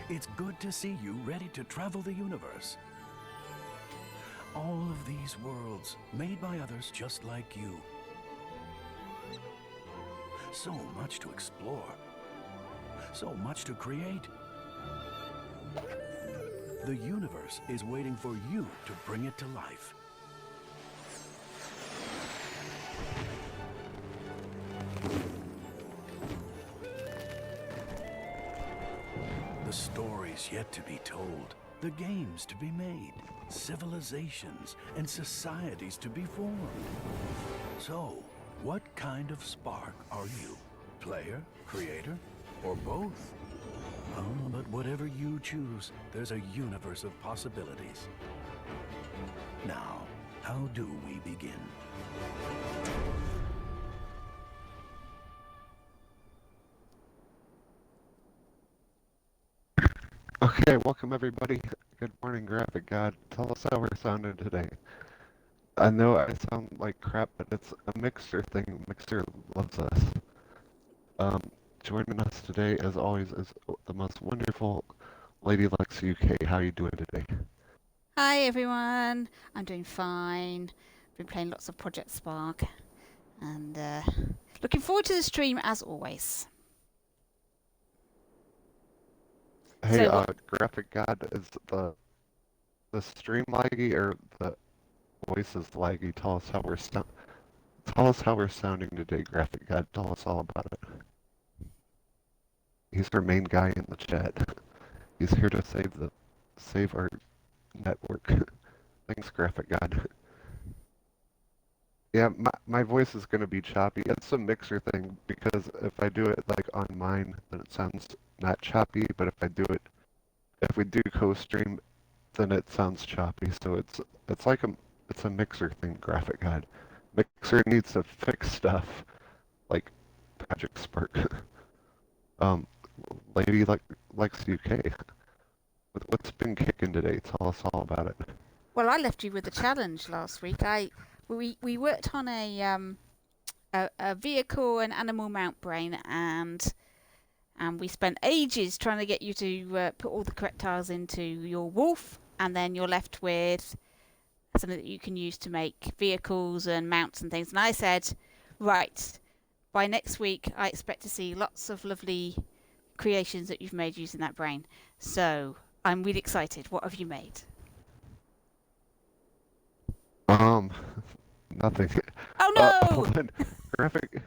It's good to see you ready to travel the universe. All of these worlds, made by others just like you. So much to explore. So much to create. The universe is waiting for you to bring it to life. The stories yet to be told, the games to be made, civilizations and societies to be formed. So, what kind of spark are you? Player, creator, or both? Oh, but whatever you choose, there's a universe of possibilities. Now, how do we begin? Okay, welcome everybody. Good morning, Graphic God. Tell us how we're sounding today. I know I sound like crap, but it's a Mixer thing. Mixer loves us. Um, Joining us today, as always, is the most wonderful LadyLex UK. How are you doing today? Hi everyone, I'm doing fine. Been playing lots of Project Spark and looking forward to the stream as always. Hey, So what? Graphic God, is the stream laggy or the voice is laggy? Tell us how we're sounding today, Graphic God. Tell us all about it. He's our main guy in the chat. He's here to save our network. Thanks, Graphic God. Yeah, my voice is going to be choppy. It's a mixer thing because if I do it like on mine, then it sounds not choppy. But if we do co-stream, then it sounds choppy. So it's a mixer thing, Graphic God. Mixer needs to fix stuff like Project Spark. um, Lady Lex UK. What's been kicking today? Tell us all about it. Well, I left you with a challenge last week. We worked on a vehicle and animal mount brain and we spent ages trying to get you to put all the correct tiles into your wolf, and then you're left with something that you can use to make vehicles and mounts and things. And I said, right, by next week, I expect to see lots of lovely creations that you've made using that brain. So I'm really excited. What have you made? Um, Nothing. Oh Hold no! on. Graphic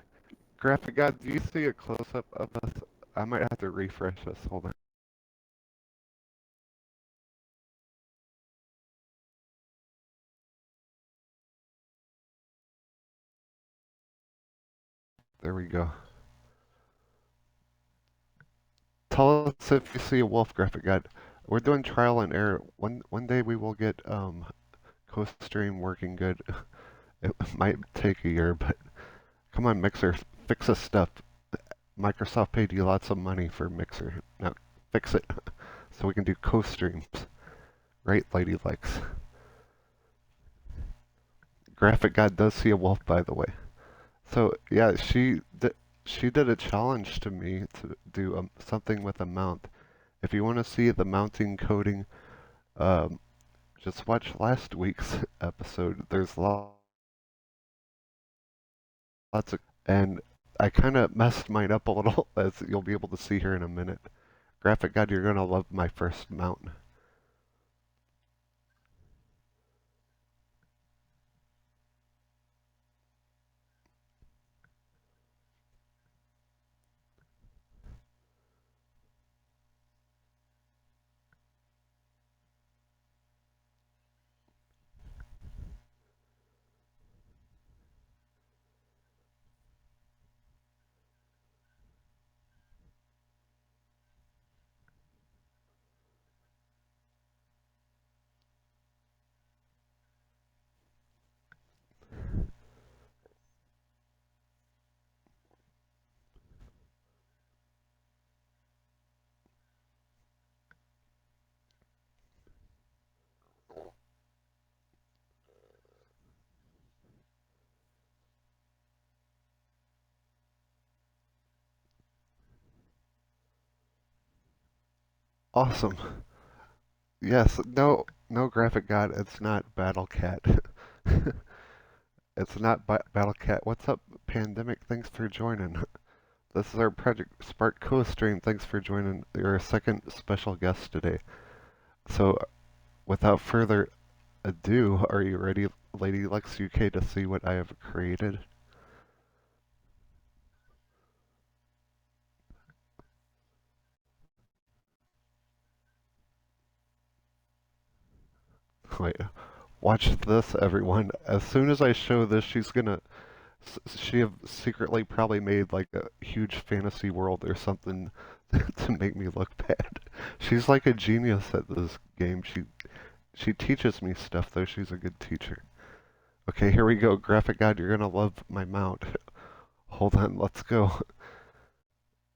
Graphic God, do you see a close-up of us? I might have to refresh this. Hold on. There we go. Tell us if you see a wolf, Graphic God. We're doing trial and error. One day we will get co-stream working good. It might take a year, but come on, Mixer, fix this stuff. Microsoft paid you lots of money for Mixer. Now fix it so we can do co-streams. Right, Lady Likes. Graphic God does see a wolf, by the way. So yeah, she did a challenge to me to do something with a mount. If you want to see the mounting coding, um, just watch last week's episode. There's lots of, and I kind of messed mine up a little, as you'll be able to see here in a minute. Graphic God, you're gonna love my first mount. Awesome. Yes, no graphic god, it's not Battle Cat. It's not Battle Cat. What's up, Pandemic? Thanks for joining. This is our Project Spark co-stream. Thanks for joining. You're a second special guest today. So, without further ado, are you ready, LadyLexUK, to see what I have created? Wait, watch this, everyone. As soon as I show this, she have secretly probably made like a huge fantasy world or something to make me look bad. She's like a genius at this game. She teaches me stuff though. She's a good teacher. Okay, here we go. Graphic God, you're gonna love my mount. Hold on, let's go.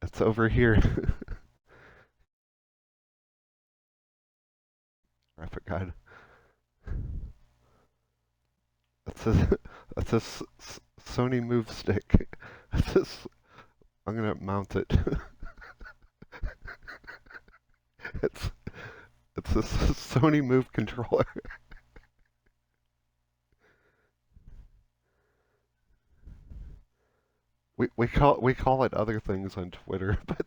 It's over here. Graphic God. It's a, it's a Sony Move Stick. I'm gonna mount it. it's it's a Sony Move controller. We call it other things on Twitter, but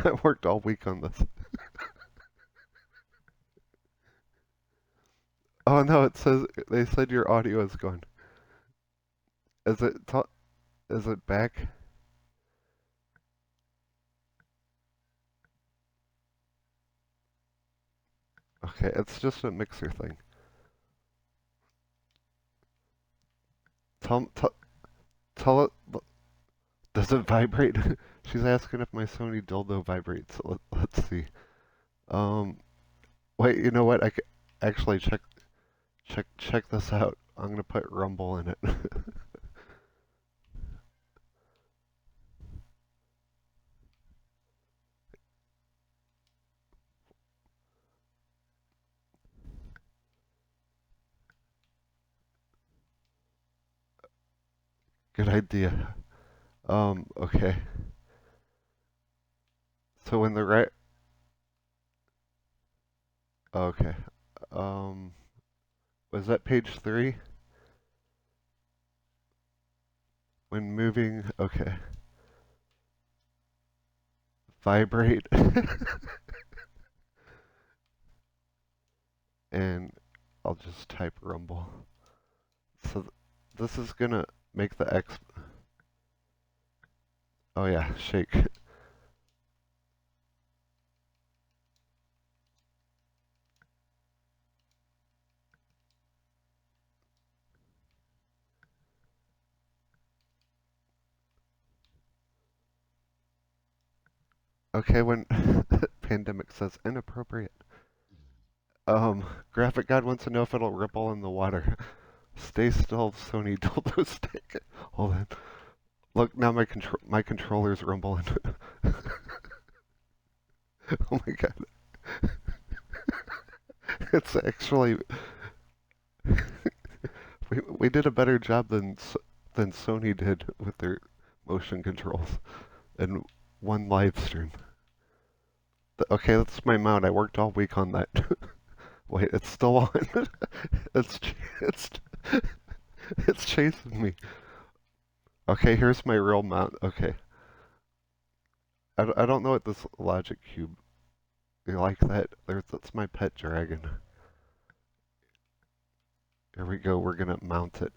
I worked all week on this. Oh no, they said your audio is gone. Is it is it back? Okay, it's just a mixer thing. Tell tell, tell it. Does it vibrate? She's asking if my Sony dildo vibrates. Let's see. Um, wait. You know what? Actually check this out. I'm gonna put Rumble in it. Good idea. Okay. So when the right. Okay. Um, was that page 3? When moving. Okay. Vibrate. And I'll just type Rumble. So this is gonna make the X. Oh yeah, shake. Okay, when Pandemic says inappropriate. Graphic God wants to know if it'll ripple in the water. Stay still, Sony dildo stick. Hold on. Look, now my controller's rumbling. Oh my god. It's actually we did a better job than Sony did with their motion controls in one live stream. Okay, that's my mount. I worked all week on that. Wait, it's still on. it's it's it's chasing me. Okay, here's my real mount. Okay, I don't know what this logic cube. You like that? That's my pet dragon. Here we go. We're gonna mount it.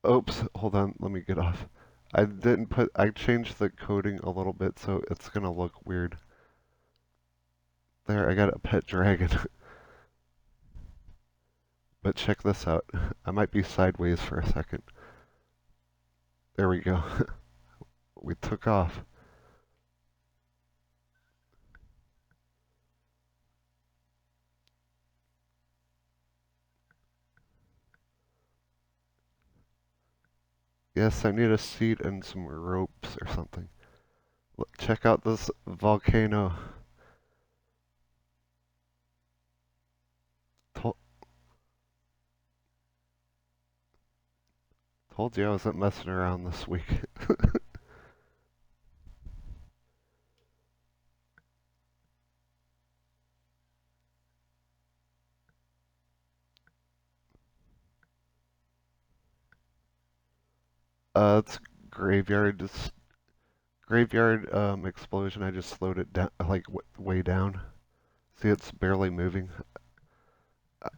Oops, hold on. Let me get off. I changed the coding a little bit so it's gonna look weird. There, I got a pet dragon. But check this out. I might be sideways for a second. There we go. We took off. Yes, I need a seat and some ropes or something. Check out this volcano. Tol Told you I wasn't messing around this week. It's graveyard. Graveyard explosion. I just slowed it down, like way down. See, it's barely moving.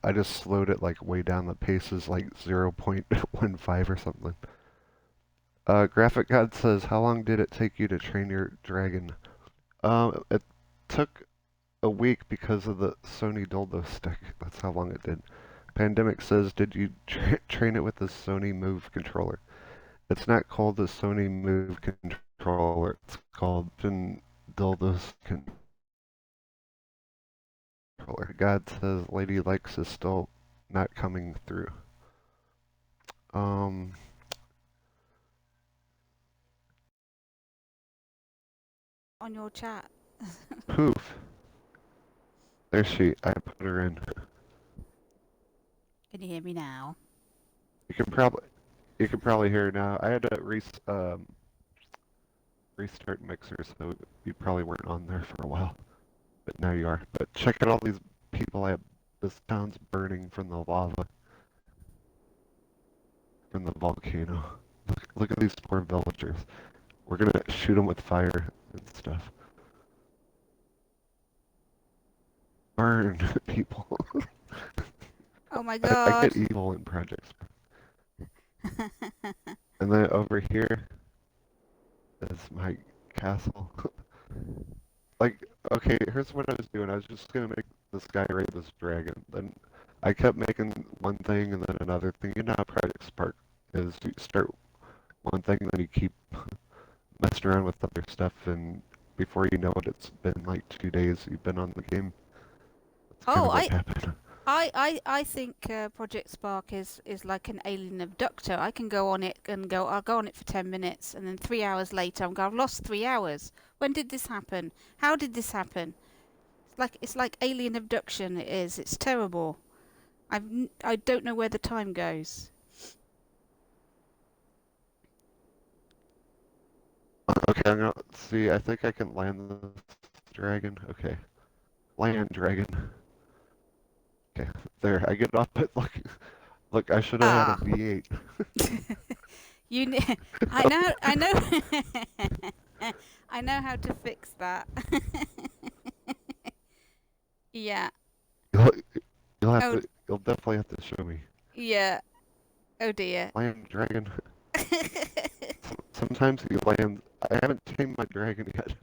I just slowed it like way down. The pace is like 0.15 or something. Graphic God says, how long did it take you to train your dragon? It took a week because of the Sony dildo stick. That's how long it did. Pandemic says, did you train it with the Sony Move controller? It's not called the Sony Move controller. It's called Dildos controller. God says LadyLex is still not coming through. Um, On your chat. Poof. There she. I put her in. Can you hear me now? You can probably hear her now. I had to restart Mixer, so you probably weren't on there for a while, but now you are. But check out all these people. This town's burning from the lava from the volcano. Look at these poor villagers. We're gonna shoot them with fire and stuff. Burn, people. Oh my I god. get evil in projects. And then over here is my castle. Like, okay, here's what I was doing. I was just gonna make this guy raid this dragon. Then I kept making one thing and then another thing. You know how Project Spark is. You start one thing, and then you keep messing around with other stuff, and before you know it, it's been like 2 days you've been on the game. That's kind Oh, of what happened. I think Project Spark is like an alien abductor. I can go on it and I'll go on it for 10 minutes, and then 3 hours later I've lost 3 hours. When did this happen? How did this happen? It's like alien abduction. It is. It's terrible. I don't know where the time goes. Okay, I'm gonna see. I think I can land this dragon. Okay, land dragon. Okay, there. I get off, but look, I should have had a Ah, V8. you. I know. I know how to fix that. Yeah. You'll, you'll have Oh, to. You'll definitely have to show me. yeah. Oh dear. Land dragon. Sometimes you land. I haven't tamed my dragon yet.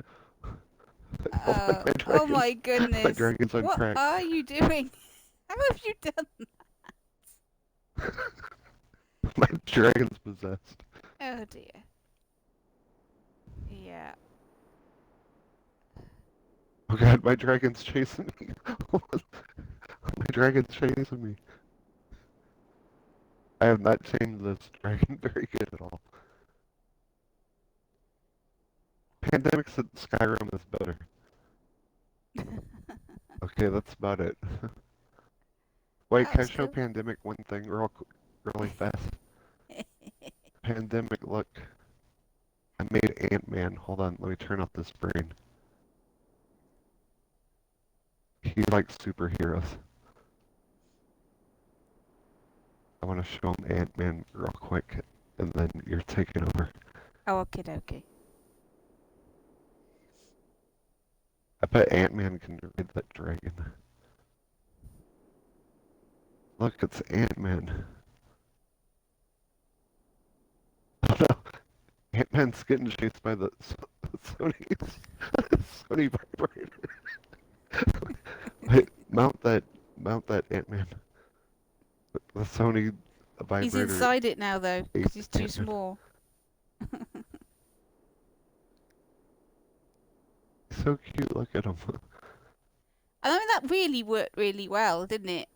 Hold on, Oh, oh my my goodness. dragon's on What crack. are you doing? How have you done? My dragon's possessed. Oh dear. Yeah. Oh god, my dragon's chasing me. My dragon's chasing me. I have not tamed this dragon very good at all. Pandemic said Skyrim is better. Okay, that's about it. Wait, That can I was show cool. Pandemic one thing really fast? Pandemic, look. I made Ant-Man. Hold on, let me turn off this brain. He likes superheroes. I want to show him Ant-Man real quick, and then you're taking over. Oh, okay, okay. I bet Ant-Man can raid that dragon. Look, it's Ant-Man. Oh no, Ant-Man's getting chased by the Sony, Sony vibrator. Wait, mount that Ant-Man. The Sony He's vibrator inside it now though, ate because he's too Ant-Man. small. He's so cute, look at him. I mean, that really worked really well, didn't it?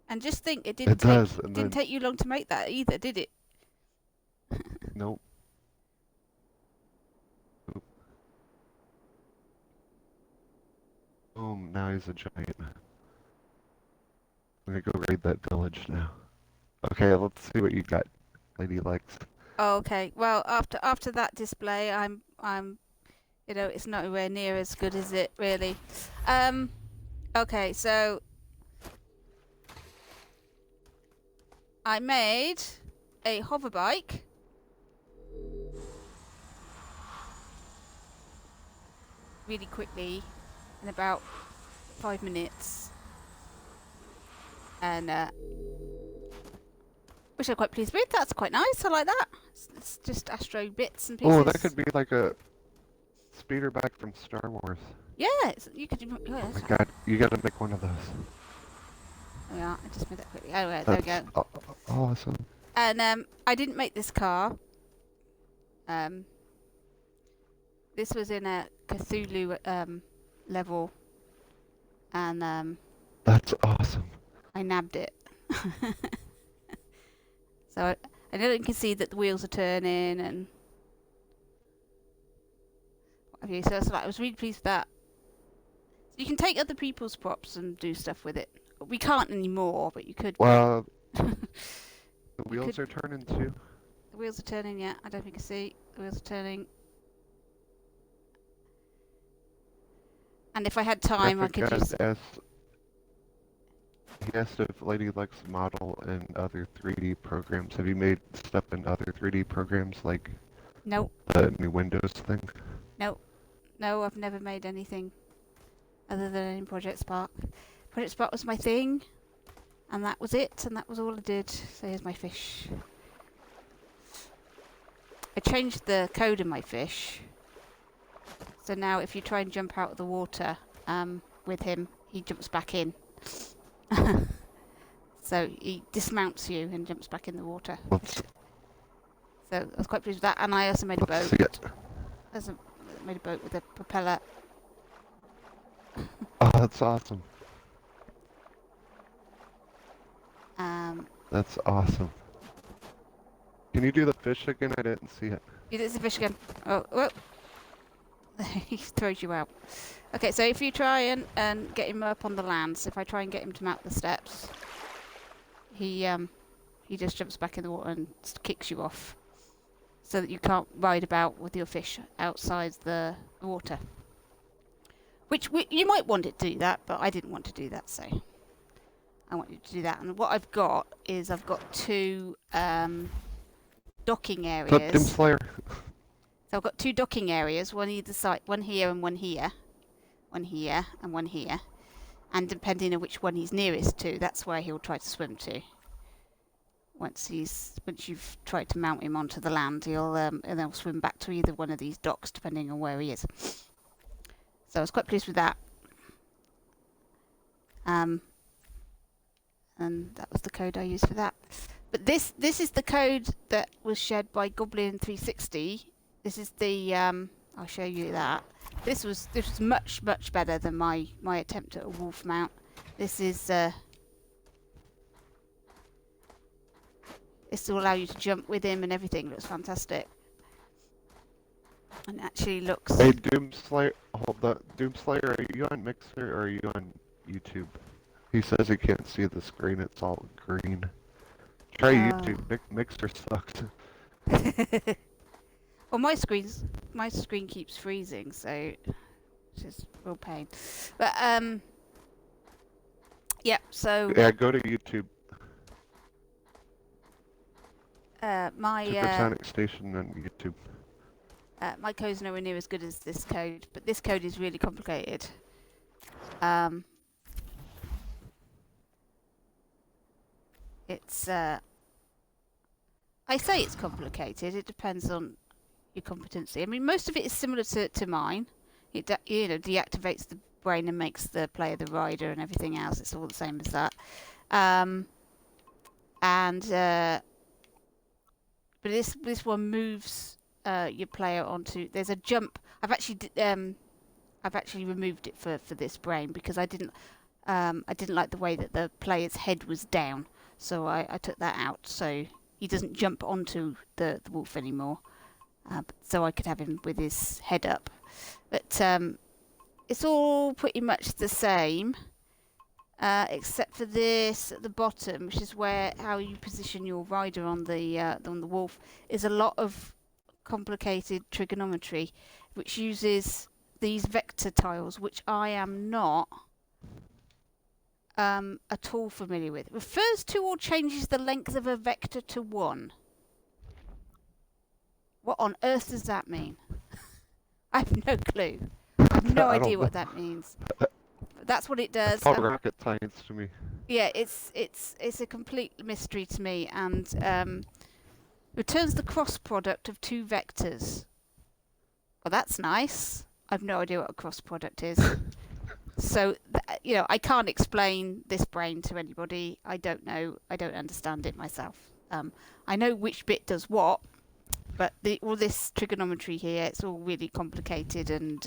And just think, it It does, and didn't then, take you long to make that either, did it? nope. Boom, now he's a giant. I'm gonna go raid that village now. Okay, let's see what you got, LadyLex. Oh, okay. Well, after that display, you know, it's nowhere near as good as it really. Okay, so I made a hover bike really quickly in about 5 minutes, and which I'm quite pleased with. That's quite nice. I like that. It's just Astro bits and pieces. Oh, that could be like a speeder bike from Star Wars. Yeah, you could. Oh my god, you gotta make one of those. Yeah, I just made that quickly. Oh, right, there we go. Awesome. And I didn't make this car. This was in a Cthulhu level, and That's awesome. I nabbed it. So I know you can see that the wheels are turning and what have you. So I was really pleased with that. So you can take other people's props and do stuff with it. We can't anymore, but you could. Well, the wheels are turning too. The wheels are turning, yeah. I don't think you can see. The wheels are turning. And if I had time, I could just... He asked if LadyLex model and other 3D programs. Have you made stuff in other 3D programs like Nope. the new Windows thing? Nope. No, I've never made anything other than in Project Spark. Project Spark was my thing, and that was it, and that was all I did. So here's my fish. I changed the code in my fish. So now if you try and jump out of the water with him, he jumps back in. So he dismounts you and jumps back in the water. So I was quite pleased with that, and I also made a boat. I also made a boat with a propeller. Oh, that's awesome. That's awesome. Can you do the fish again? I didn't see it. You did the fish again. Oh, whoa. He throws you out. Okay, so if you try and get him up on the land, so if I try and get him to mount the steps, he just jumps back in the water and kicks you off, so that you can't ride about with your fish outside the water. Which you might want it to do that, but I didn't want to do that, so I want you to do that. And what I've got is I've got two docking areas. Doom Slayer. So I've got two docking areas, one either side, one here and one here, one here and one here, and depending on which one he's nearest to, that's where he'll try to swim to. Once you've tried to mount him onto the land, and he'll swim back to either one of these docks, depending on where he is. So I was quite pleased with that. And that was the code I used for that. But this is the code that was shared by Goblin 360. This is the I'll show you that. This was much better than my attempt at a wolf mount. This will allow you to jump with him and everything. It looks fantastic. And actually looks... Hey, Doom Slayer, hold up. Doom Slayer, are you on Mixer or are you on YouTube? He says he can't see the screen, it's all green. Try YouTube, Mixer sucks. Well, my screen keeps freezing, so it's just real pain. But yeah. So yeah, go to YouTube. My Supersonic Station on YouTube. My code's nowhere near as good as this code, but this code is really complicated. It's I say it's complicated. It depends on your competency. I mean, most of it is similar to mine. It deactivates the brain and makes the player the rider and everything else. It's all the same as that. But this one moves your player onto. There's a jump. I've actually removed it for this brain because I didn't like the way that the player's head was down. So I took that out. So he doesn't jump onto the wolf anymore. So I could have him with his head up. But it's all pretty much the same, except for this at the bottom, which is how you position your rider on the wolf. Is a lot of complicated trigonometry, which uses these vector tiles, which I am not at all familiar with. Refers to or changes the length of a vector to 1. What on earth does that mean? I have no clue. I have no I don't idea know. what that means. But that's what it does. It's all rocket science to me. Yeah, it's a complete mystery to me, and returns the cross product of two vectors. Well, that's nice. I've no idea what a cross product is. So, I can't explain this brain to anybody. I don't know. I don't understand it myself. I know which bit does what, but all this trigonometry here, it's all really complicated, and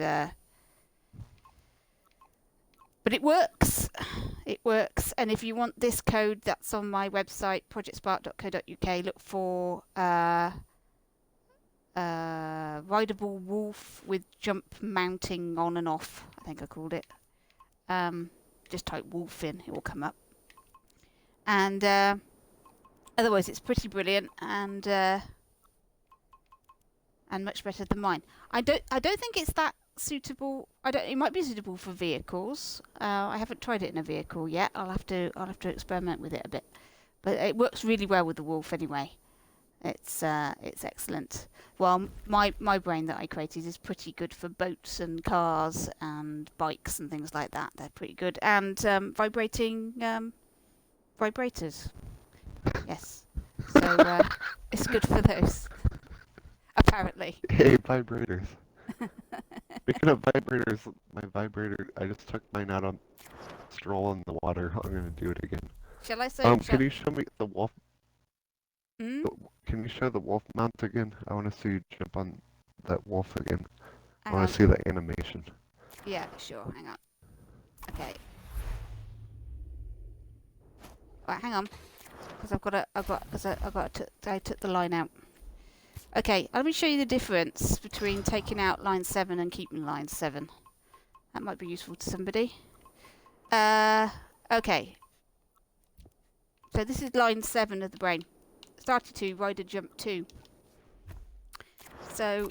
but it works. It works. And if you want this code, that's on my website, projectspark.co.uk. Look for rideable wolf with jump mounting on and off, I think I called it. Just type wolf in, it will come up. And otherwise it's pretty brilliant and much better than mine. I don't think it's that suitable. It might be suitable for vehicles. I haven't tried it in a vehicle yet. I'll have to experiment with it a bit. But it works really well with the wolf anyway. It's excellent. Well, my brain that I created is pretty good for boats and cars and bikes and things like that. They're pretty good. And vibrating vibrators. Yes. So it's good for those. Apparently. Hey, vibrators. Speaking of vibrators, my vibrator, I just took mine out on stroll in the water. I'm gonna do it again. Shall I say? Can you show me the wolf? Hmm? Can you show the wolf mount again? I want to see you jump on that wolf again. I Hang want on. to see the animation. Yeah, sure. Hang on. Okay. Right, hang on. Because I took the line out. Okay, let me show you the difference between taking out line 7 and keeping line 7. That might be useful to somebody. Okay. So this is line 7 of the brain. Started 2, rider jump 2. So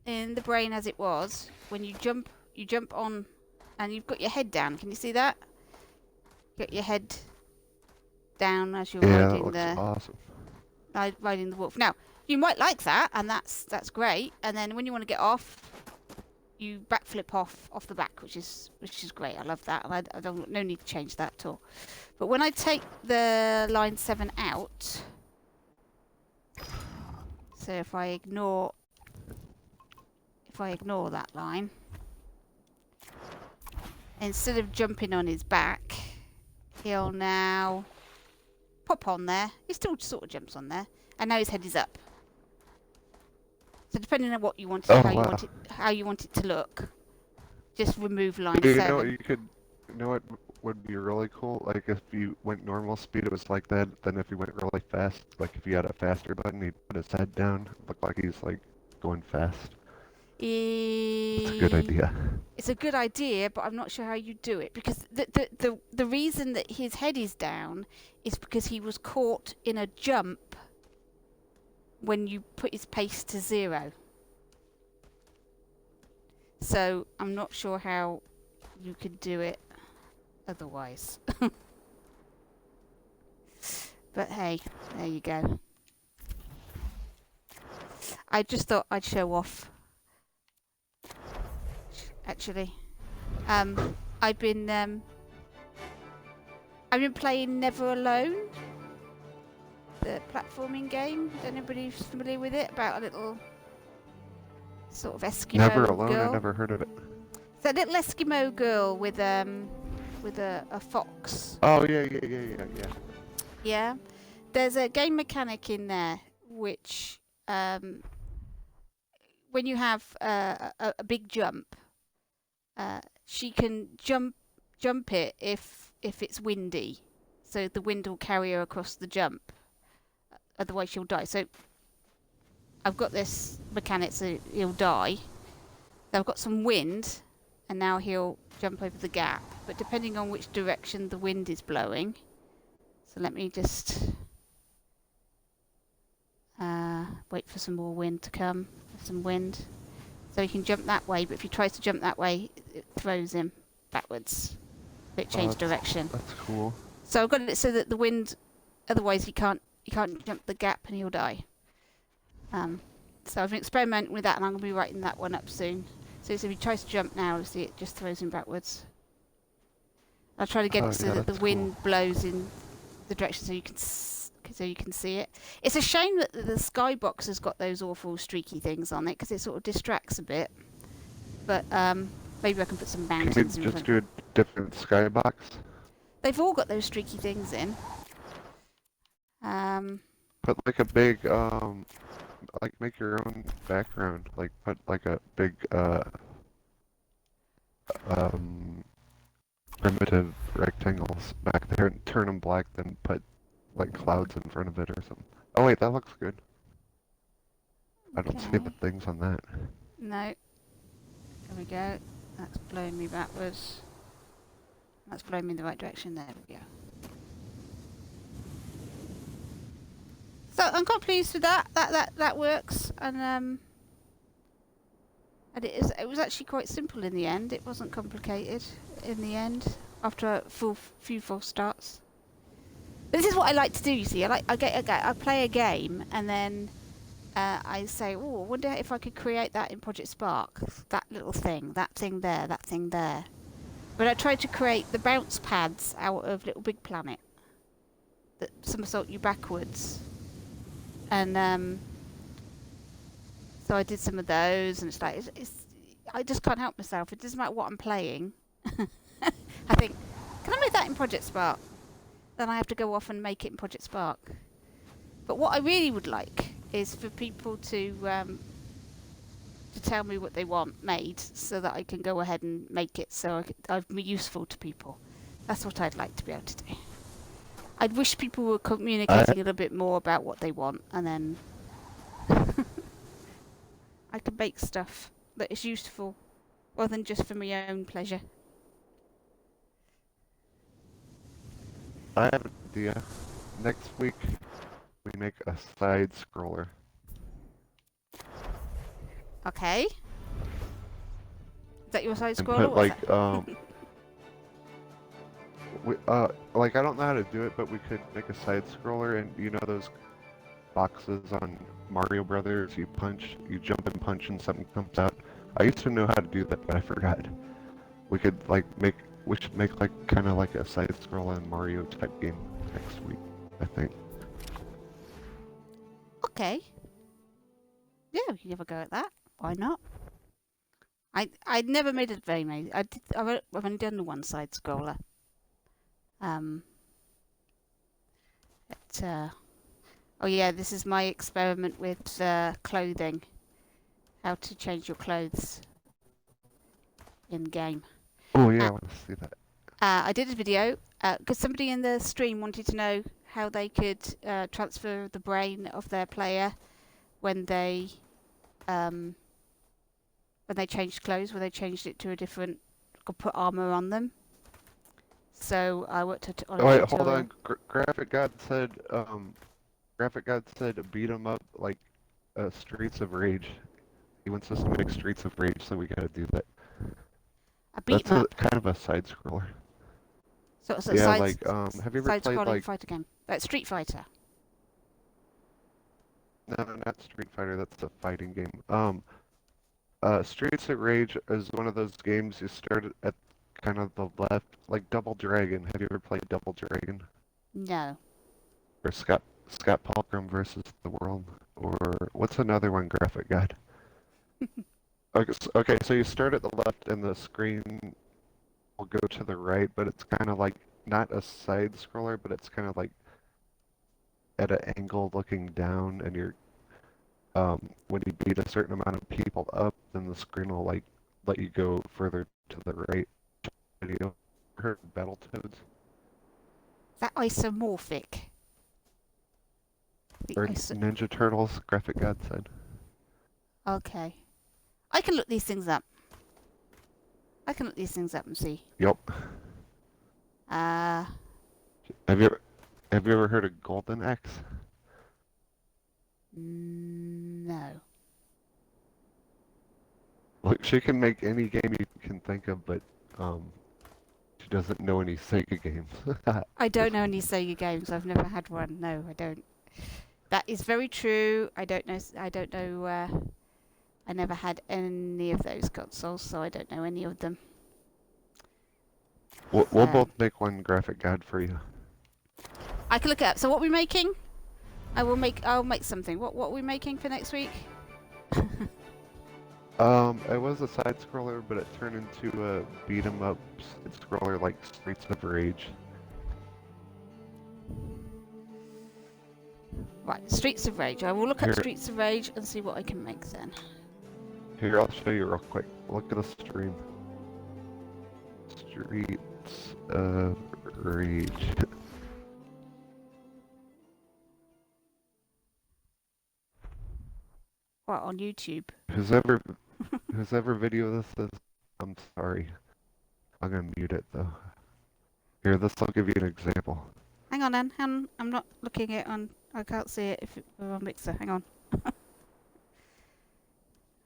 in the brain as it was, when you jump on and you've got your head down. Can you see that? Get your head down as you're Yeah, riding that looks awesome. riding the wolf. Now, you might like that, and that's great. And then when you want to get off, you backflip off the back, which is great. I love that, and I don't no need to change that at all. But when I take the line 7 out, so if I ignore that line, instead of jumping on his back, he'll now pop on there. He still sort of jumps on there, and now his head is up. So depending on what you want, how you want it to look, just remove line 7. You know what would be really cool? Like if you went normal speed, it was like that. Then if you went really fast, like if you had a faster button, he'd put his head down, look like he's like going fast. It's a good idea. It's a good idea, but I'm not sure how you do it, because the reason that his head is down is because he was caught in a jump when you put his pace to 0. So I'm not sure how you could do it otherwise. But hey, there you go. I just thought I'd show off. Actually, I've been playing Never Alone, the platforming game. Is anybody familiar with it? About a little sort of Eskimo Never Alone. girl. I never heard of it. It's a little Eskimo girl with a fox. Oh yeah. Yeah, there's a game mechanic in there which when you have a big jump, she can jump it if it's windy, so the wind will carry her across the jump. Otherwise, she'll die. So I've got this mechanic, so he'll die. So I've got some wind, and now he'll jump over the gap. But depending on which direction the wind is blowing, so let me just wait for some more wind to come. Some wind. So he can jump that way, but if he tries to jump that way, it throws him backwards. It changed direction. That's cool. So I've got it so that the wind, otherwise he can't jump the gap and he'll die. So I've been experimenting with that, and I'm going to be writing that one up soon. So if he tries to jump now, you'll see it just throws him backwards. I'll try to get Oh, it so yeah, that the that's wind blows in the direction so you can see it. It's a shame that the skybox has got those awful streaky things on it because it sort of distracts a bit. But maybe I can put some Can we mountains in just front. do a different skybox? They've all got those streaky things in. Put like a big, like make your own background. Like put like a big, um, primitive rectangles back there and turn them black, then put like clouds in front of it or something. Oh wait, that looks good. I don't see Okay. the things on that. No. There we go. That's blowing me backwards. That's blowing me in the right direction. There we go. So I'm quite pleased with that. That works, and it was actually quite simple in the end. It wasn't complicated in the end after a few false starts. But this is what I like to do. You see, I play a game and then I say, oh, I wonder if I could create that in Project Spark. That little thing, that thing there, that thing there. But I tried to create the bounce pads out of Little Big Planet that somersault you backwards. And so I did some of those, and it's like I just can't help myself. It doesn't matter what I'm playing. I think, can I make that in Project Spark? Then I have to go off and make it in Project Spark. But what I really would like is for people to tell me what they want made, so that I can go ahead and make it, so I'd be useful to people. That's what I'd like to be able to do. I'd wish people were communicating a little bit more about what they want, and then I can make stuff that is useful, rather than just for my own pleasure. I have an idea. Next week, we make a side scroller. Okay. Is that your side And scroller? put like, like I don't know how to do it, but we could make a side scroller, and you know those boxes on Mario Brothers, you jump and punch and something comes out. I used to know how to do that, but I forgot. We should make like kind of like a side scrolling Mario type game next week, I think. Okay. Yeah, we can have a go at that. Why not? I never made it very many. I've only done the one side scroller. Oh yeah, this is my experiment with clothing. How to change your clothes in game. Oh yeah, I want to see that. I did a video because somebody in the stream wanted to know how they could transfer the brain of their player when they changed clothes, when they changed it to a different, or put armor on them. So I worked on a Oh wait, tutorial. hold on. Graphic God said beat 'em up like Streets of Rage. He wants us to make Streets of Rage, so we gotta do that. I beat That's them up. kind of a side scroller. So it's a Yeah, side, like have you ever played side-scrolling like fighter game. Street Fighter. no, not Street Fighter, that's a fighting game. Streets of Rage is one of those games you start at kind of the left, like Double Dragon. Have you ever played Double Dragon? No. Or Scott Pilgrim versus the World? Or what's another one, Graphic God? Okay, so you start at the left and the screen will go to the right, but it's kind of like, not a side scroller, but it's kind of like at an angle looking down, and you're when you beat a certain amount of people up, then the screen will like let you go further to the right. Have you heard of Battletoads? Is that isomorphic? Or Ninja Turtles, Graphic God said. Okay. I can look these things up. I can look these things up and see. Yep. Uh, Have you ever heard of Golden Axe? no. Look, she can make any game you can think of, but she doesn't know any Sega games. I don't know any Sega games. I've never had one. No, I don't. That is very true. I don't know. I never had any of those consoles, so I don't know any of them. We'll both make one graphic guide for you. I can look it up. So what are we making? I'll make something. What are we making for next week? It was a side scroller, but it turned into a beat 'em up side scroller like Streets of Rage. Right, Streets of Rage. I will look up Here. Streets of Rage and see what I can make then. Here, I'll show you real quick. Look at the stream. Streets of Rage. What, on YouTube? Whose ever video this is, I'm sorry. I'm gonna mute it though. Here, this will give you an example. Hang on then. I'm not looking at it on. I can't see it if we're on Mixer. Hang on.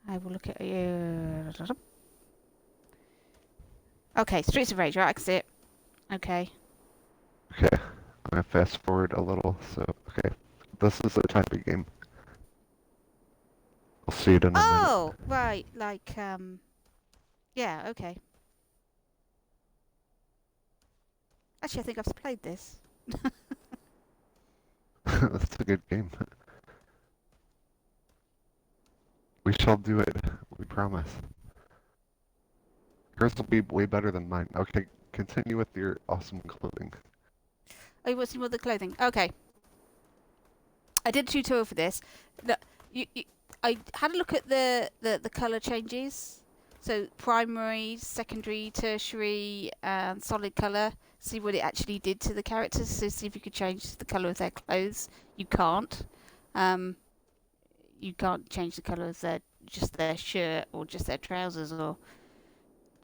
I will look at you. Okay, Streets of Rage. Right, I can see it. Okay. Okay, I'm gonna fast forward a little. So, okay, this is a type of game. I'll see it in a minute. Oh, right. Like, yeah, okay. Actually, I think I've played this. That's a good game. We shall do it. We promise. Yours will be way better than mine. Okay, continue with your awesome clothing. Oh, you want some other clothing? Okay. I did a tutorial for this. Look, I had a look at the colour changes. So primary, secondary, tertiary, and solid colour. See what it actually did to the characters. So see if you could change the colour of their clothes. You can't. You can't change the colour of just their shirt or just their trousers or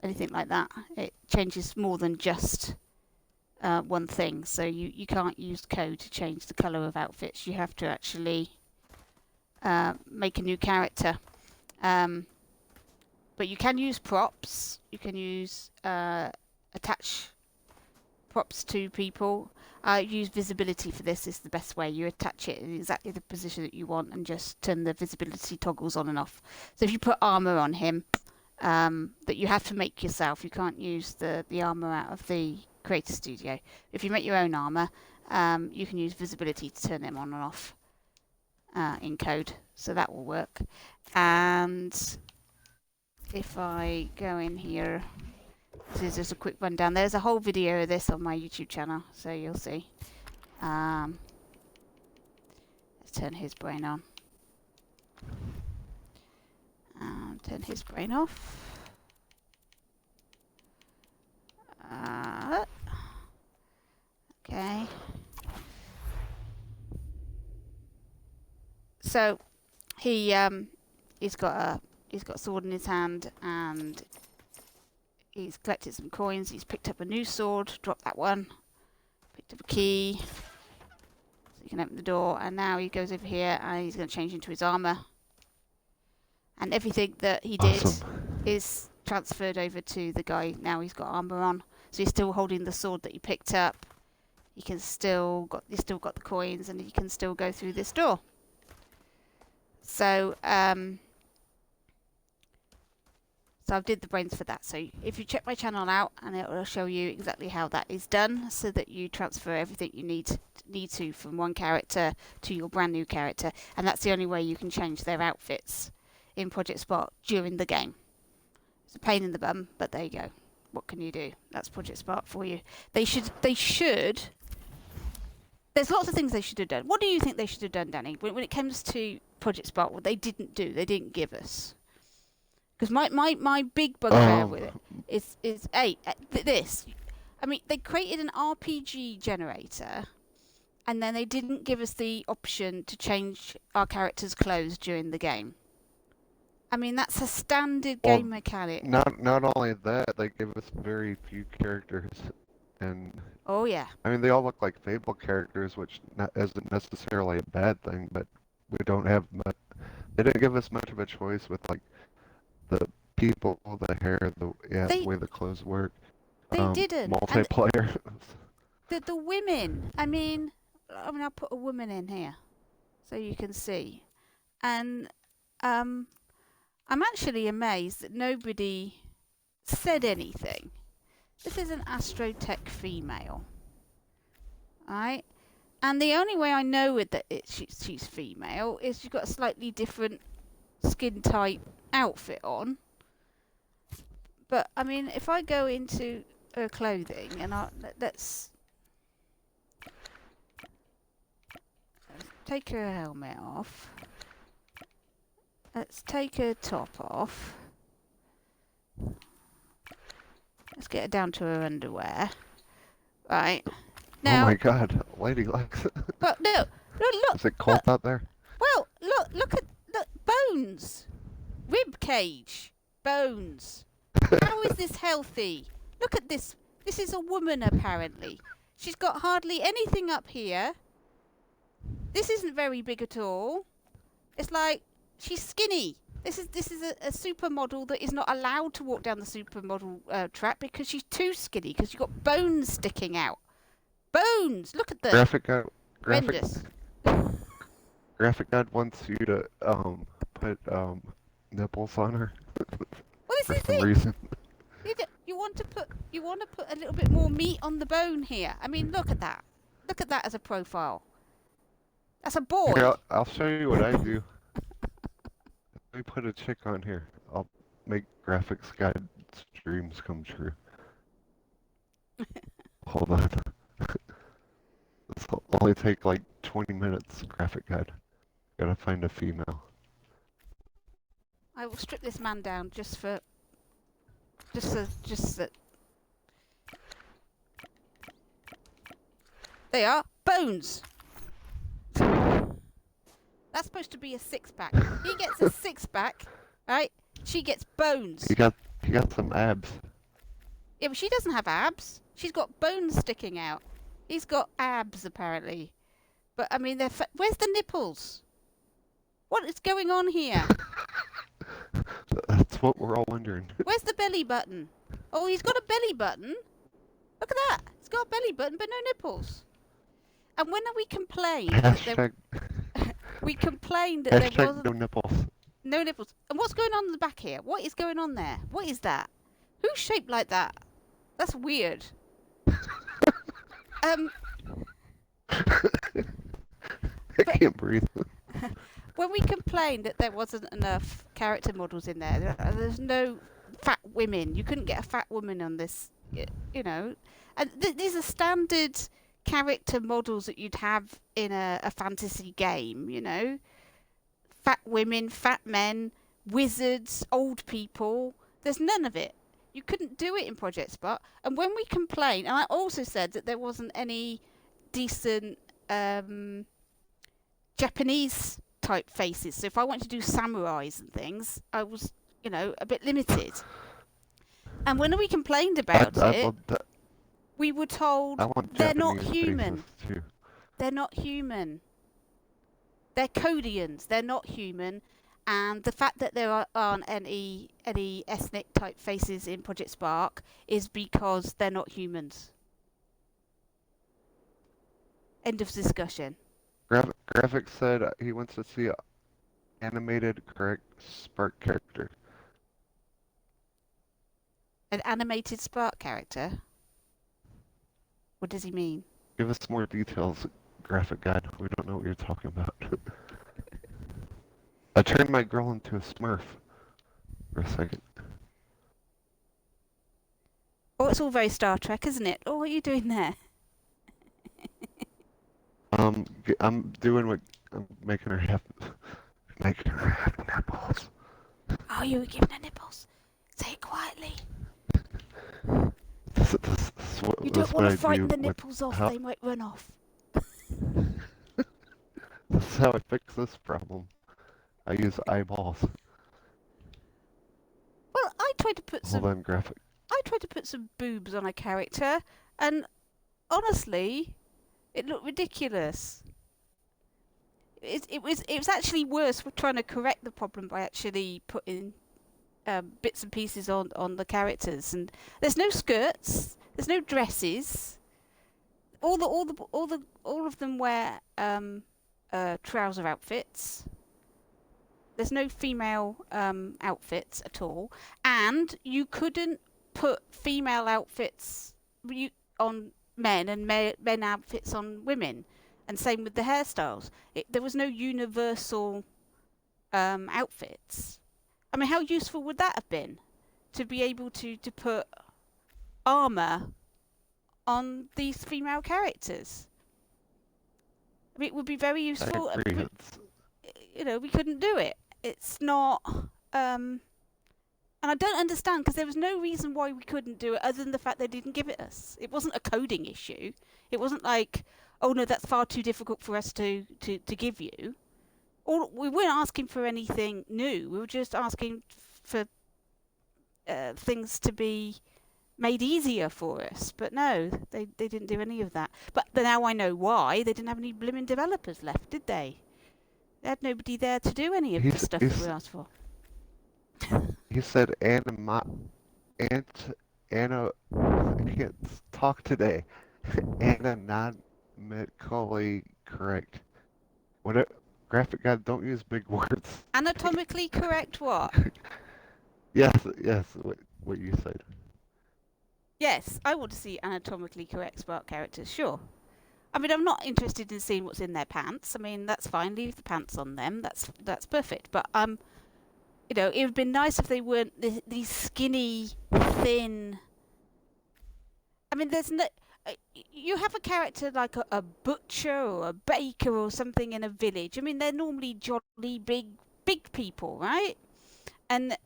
anything like that. It changes more than just one thing. So you can't use code to change the colour of outfits. You have to actually make a new character. But you can use props. You can use attach props to people. Use visibility for this is the best way. You attach it in exactly the position that you want and just turn the visibility toggles on and off. So if you put armor on him that you have to make yourself, you can't use the armor out of the Creator Studio. If you make your own armor, you can use visibility to turn them on and off in code. So that will work. And if I go in here, this is just a quick rundown. There's a whole video of this on my YouTube channel, so you'll see. Let's turn his brain on. Turn his brain off. Okay. So he's got a sword in his hand and he's collected some coins. He's picked up a new sword, dropped that one, picked up a key, so you can open the door, and now he goes over here and he's going to change into his armor. And everything that he did is transferred over to the guy. Now he's got armor on, so he's still holding the sword that he picked up. He's still got the coins, and he can still go through this door. So so I did the brains for that. So if you check my channel out, and it will show you exactly how that is done, so that you transfer everything you need to from one character to your brand new character, and that's the only way you can change their outfits in Project Spark during the game. It's a pain in the bum, but there you go. What can you do? That's Project Spark for you. They should. There's lots of things they should have done. What do you think they should have done, Danny, when it comes to Project Spark? What they didn't do, they didn't give us. Because my big bugbear with it is this. I mean, they created an RPG generator, and then they didn't give us the option to change our characters' clothes during the game. I mean, that's a standard game mechanic. Not only that, they give us very few characters, and oh yeah. I mean, they all look like Fable characters, which isn't necessarily a bad thing, but we don't have much. They didn't give us much of a choice with like the people, the hair, the way the clothes work. They didn't. Multiplayer. The women. I mean, I'll put a woman in here. so you can see. And I'm actually amazed that nobody said anything. This is an Astrotech female, right? And the only way I know she's female is she's got a slightly different skin type outfit on. But I mean, if I go into her clothing and let's take her helmet off. Let's take her top off. Let's get her down to her underwear. Right. Now, Oh my god, LadyLex. well, no, look. Is it cold out there? Well, look bones, rib cage, bones. How is this healthy? Look at this. This is a woman apparently. She's got hardly anything up here. This isn't very big at all. It's like she's skinny. This is a supermodel that is not allowed to walk down the supermodel track because she's too skinny because she's got bones sticking out. Bones. Look at them. Horrendous. Graphic God wants you to put nipples on her Well, for this is some it. reason. You want to put a little bit more meat on the bone here. I mean, look at that. Look at that as a profile. That's a boy. Here, I'll show you what I do. Let me put a chick on here. I'll make graphics guide dreams come true. Hold on. This will only take like 20 minutes, graphic guide. Gotta find a female. I will strip this man down just that. They are bones. That's supposed to be a six-pack. He gets a six-pack, right? She gets bones. He got some abs. Yeah, but she doesn't have abs. She's got bones sticking out. He's got abs apparently. But I mean, where's the nipples? What is going on here? That's what we're all wondering. Where's the belly button? Oh, he's got a belly button. Look at that. He's got a belly button, but no nipples. And when we complained, we complained that there wasn't no nipples. no nipples. And what's going on in the back here? What is going on there? What is that? Who's shaped like that? That's weird. I can't breathe. When we complained that there wasn't enough character models in there, there's no fat women. You couldn't get a fat woman on this, you know. And these are standard character models that you'd have in a fantasy game, you know. Fat women, fat men, wizards, old people. There's none of it. You couldn't do it in Project Spark. And when we complained, and I also said that there wasn't any decent Japanese type faces. So if I wanted to do samurais and things, I was, you know, a bit limited. And when we complained about it, we were told they're not human. They're not human. They're Codians. They're not human. And the fact that there aren't any ethnic type faces in Project Spark is because they're not humans. End of discussion. Graphic said he wants to see an animated correct Spark character. An animated Spark character? What does he mean? Give us more details, graphic guide. We don't know what you're talking about. I turned my girl into a Smurf for a second. Oh, it's all very Star Trek, isn't it? Oh, what are you doing there? I'm doing what I'm making her have nipples. Oh, you were giving her nipples. Say it quietly. This You don't want to frighten the nipples off, they might run off. This is how I fix this problem. I use eyeballs. Well, I tried to put Hold on, graphic. I tried to put some boobs on a character, and honestly, it looked ridiculous. It was actually worse. We're trying to correct the problem by actually putting bits and pieces on the characters, and there's no skirts, there's no dresses. All of them wear trouser outfits. There's no female outfits at all, and you couldn't put female outfits on men and men outfits on women, and same with the hairstyles. There was no universal outfits. I mean, how useful would that have been to be able to put armor on these female characters? I mean, it would be very useful. I agree. You know, we couldn't do it. It's not. And I don't understand, because there was no reason why we couldn't do it other than the fact they didn't give it us. It wasn't a coding issue. It wasn't like, oh no, that's far too difficult for us to give you. Or we weren't asking for anything new. We were just asking for things to be made easier for us. But no, they didn't do any of that. But now I know why. They didn't have any blimmin' developers left, did they? They had nobody there to do any of the stuff that we asked for. He said I can't talk today. Anatomically correct. What? Graphic God, don't use big words. Anatomically correct what? Yes, what you said. Yes, I want to see anatomically correct Spark characters, sure. I mean, I'm not interested in seeing what's in their pants. I mean, that's fine. Leave the pants on them. That's perfect. But you know, it would have been nice if they weren't these skinny, thin. I mean, there's no. You have a character like a butcher or a baker or something in a village. I mean, they're normally jolly big people, right? And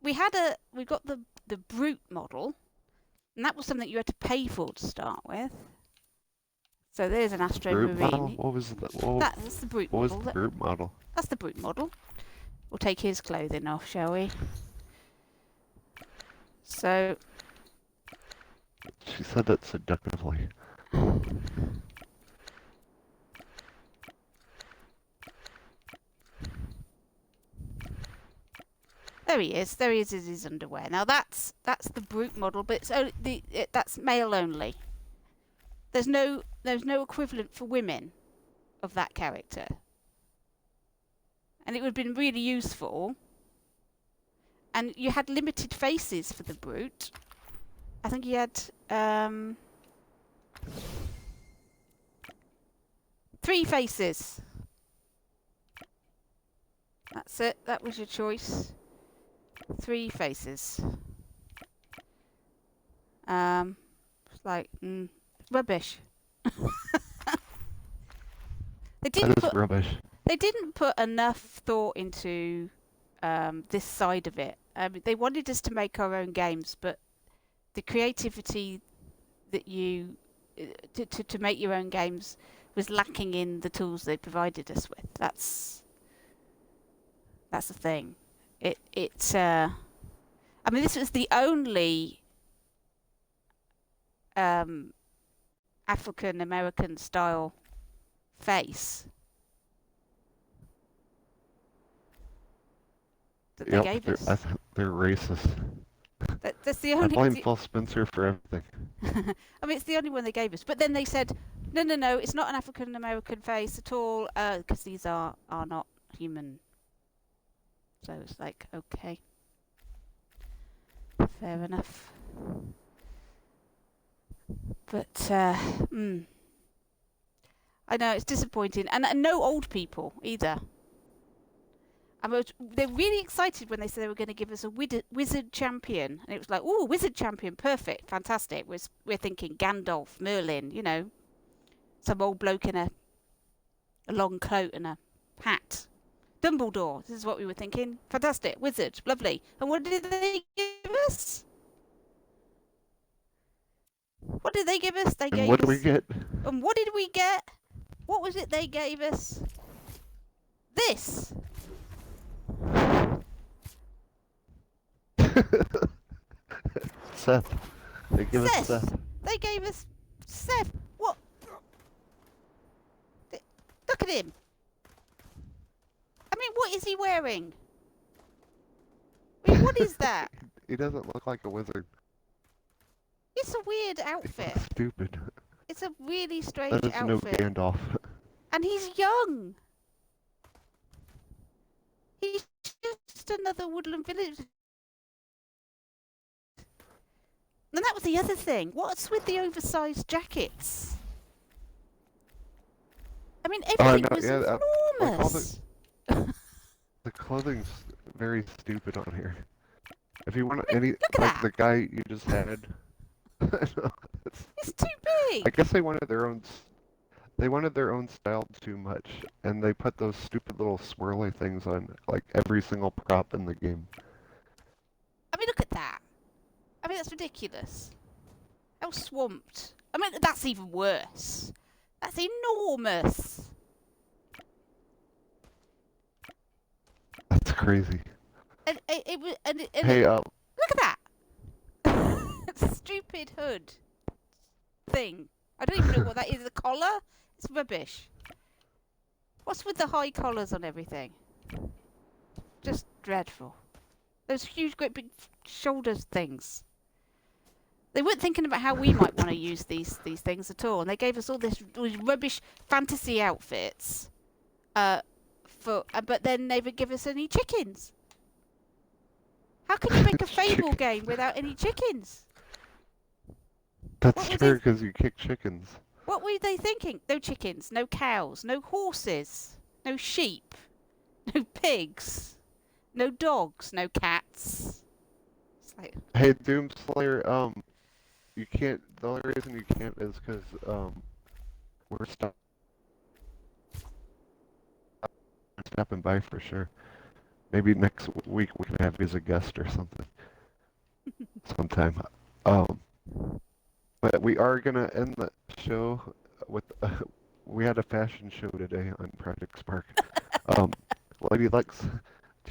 we got the brute model, and that was something you had to pay for to start with. So there's an Astro Brute Marine. model? What was that? That's the brute what model. was the brute model? That's the brute model. We'll take his clothing off, shall we? So. She said that seductively. There he is. There he is in his underwear. Now that's the brute model, but that's male only. There's no equivalent for women of that character. And it would have been really useful. And you had limited faces for the brute. I think you had 3 faces. That's it. That was your choice. 3 faces. It's like rubbish. Rubbish. They didn't put enough thought into this side of it. They wanted us to make our own games, but the creativity that you to make your own games was lacking in the tools they provided us with. That's the thing. I mean, this was the only African American style face that they gave us. They're racist. That's the only. I blame Phil Spencer for everything. I mean, it's the only one they gave us. But then they said, no, it's not an African American face at all, because these are not human. So it's like, okay, fair enough. But I know it's disappointing, and no old people either. They're really excited when they said they were going to give us a wizard champion, and it was like, oh, wizard champion, perfect, fantastic. We're thinking Gandalf, Merlin, you know, some old bloke in a long coat and a hat. Dumbledore, this is what we were thinking. Fantastic, wizard, lovely. And what did they give us? What did they give us? They gave what us. What did we get? And what did we get? What was it they gave us? This. Seth. They gave us Seth. They gave us Seth. What? Look at him. I mean, what is he wearing? I mean, what is that? He doesn't look like a wizard. It's a weird outfit. It's stupid. It's a really strange That is outfit. no Gandalf. And he's young. He's just another woodland village. And that was the other thing. What's with the oversized jackets? I mean, Oh, everything no, was yeah, like all enormous. the clothing's very stupid on here. If you want any, Look at like that. the guy you just had, no, it's, It's too I big. guess they wanted their own, they wanted their own style too much, and they put those stupid little swirly things on like every single prop in the game. I mean, look at that. I mean, that's ridiculous. How swamped. I mean, that's even worse. That's enormous. That's crazy. And it was. Hey, Look at that. Stupid hood thing. I don't even know what that is. A collar? It's rubbish. What's with the high collars on everything? Just dreadful. Those huge, great big shoulders things. They weren't thinking about how we might want to use these things at all, and they gave us all these rubbish fantasy outfits. But then they would give us any chickens. How can you make a Fable game without any chickens? that's true because you kick chickens. What were they thinking? No chickens, no cows, no horses, no sheep, no pigs, no dogs, no cats. It's like, Hey, Doomslayer, you can't. The only reason you can't is because we're stopping by for sure. Maybe next week we can have you as a guest or something sometime. Um, but we are gonna end the show with we had a fashion show today on Project Spark. Um, Lady Lex, do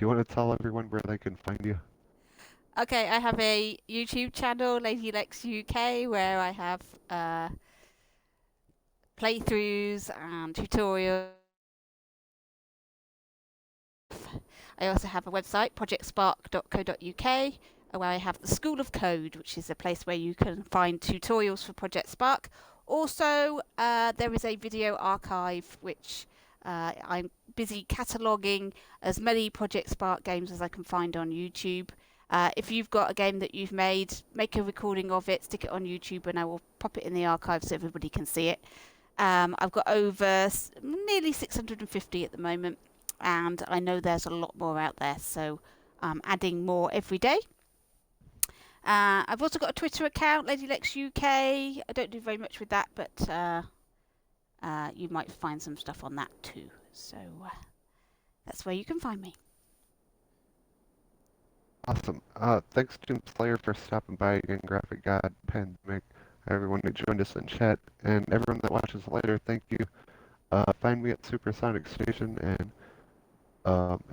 you want to tell everyone where they can find you? okay, I have a YouTube channel, LadyLexUK, where I have playthroughs and tutorials. I also have a website, projectspark.co.uk, where I have the School of Code, which is a place where you can find tutorials for Project Spark. Also, there is a video archive, which I'm busy cataloguing as many Project Spark games as I can find on YouTube. If you've got a game that you've made, make a recording of it, stick it on YouTube, and I will pop it in the archive so everybody can see it. I've got over nearly 650 at the moment, and I know there's a lot more out there, so I'm adding more every day. I've also got a Twitter account, LadyLexUK. I don't do very much with that, but you might find some stuff on that too. So that's where you can find me. Awesome. Thanks, Doomslayer, for stopping by again, Graphic God, Pandemic, everyone that joined us in chat, and everyone that watches later, thank you. Find me at Supersonic Station, and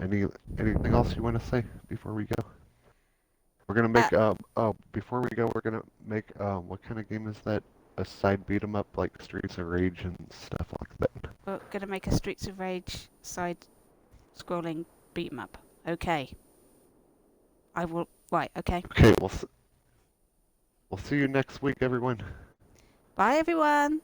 anything else you want to say before we go? We're gonna make before we go, we're gonna make what kind of game is that? A side beat 'em up like Streets of Rage and stuff like that. We're going to make a Streets of Rage side-scrolling beat 'em up. Okay. I will. Right. Okay. Okay, we'll see you next week, everyone. Bye, everyone.